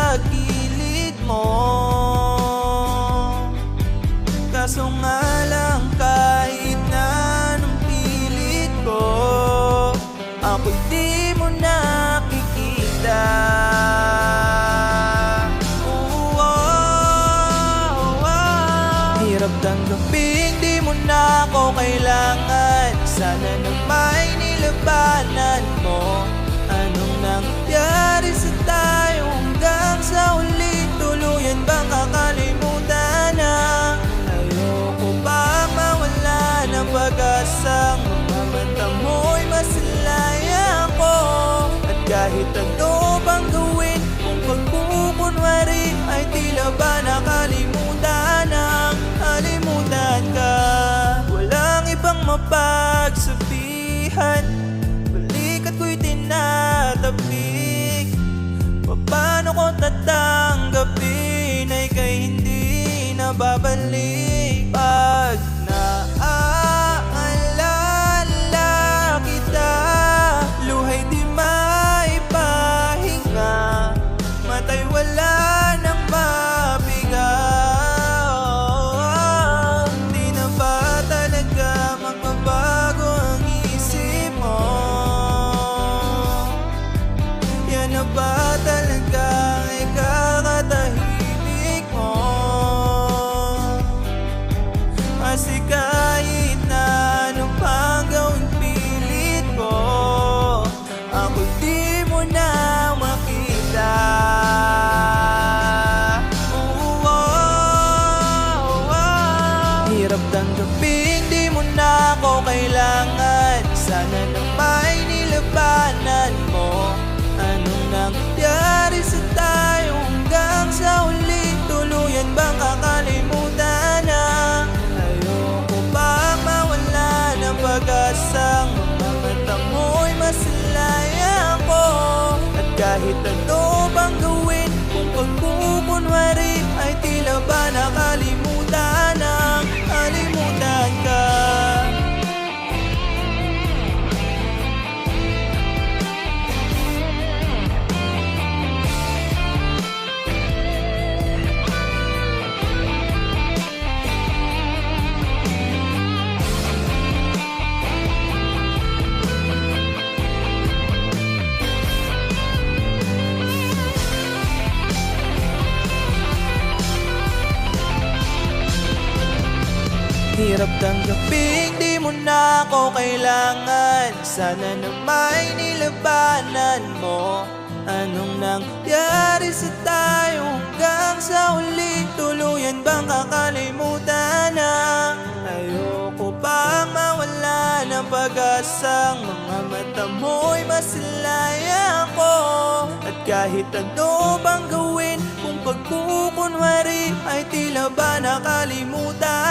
sa gilid mo. Kaso nga lang kahit na anong pilit ko, ako'y di mo nakikita. Hirap tanggapin, di mo na ako kailangan. Sana na may nilabanan mo. Anong nangyari sa tayo hanggang sa huli? Tuluyan bang kakalimutan na? Ayoko bang mawala ng pag-asang mamamanta mo'y masalaya ko. At kahit ano bang gawin, kung pagkukunwari ay tila ba nakalimutan ang kalimutan ka. Walang ibang mapagsabihan, balikat ko'y tinatapik. Paano ko tatanggapin ay kay hindi na babalik? Pag naaalala kita, luhay di maipahinga, matay wala nang mabiga. Di na ba talaga magbabago ang isip mo? Yan na ba talaga ay kakatahimik mo? Kasi kahit na anong pang gawing pilit ko, ako di mo na makita. Hirap tanggapin, di mo na ako kailangan. Sana na may nilabanan mo. Anong nangyari sa tayo hanggang sa huli? Tuluyan bang kakalimutan na? Ayoko bang mawala ng pag-asang mamamanta mo'y masalaya ko. At kahit ano bang gawin, kung pagkukunwari ay tila ba nakalimutan ang kalimutan ka. Hirap tanggapin, di mo na ako kailangan. Sana na may nilabanan mo. Anong nangyari sa tayo hanggang sa huli? Tuluyan bang kakalimutan na? Ayoko bang mawala ng pag-asang mga mata mo'y masalaya ko. At kahit ano bang gawin, kung pagkukunwari ay tila ba nakalimutan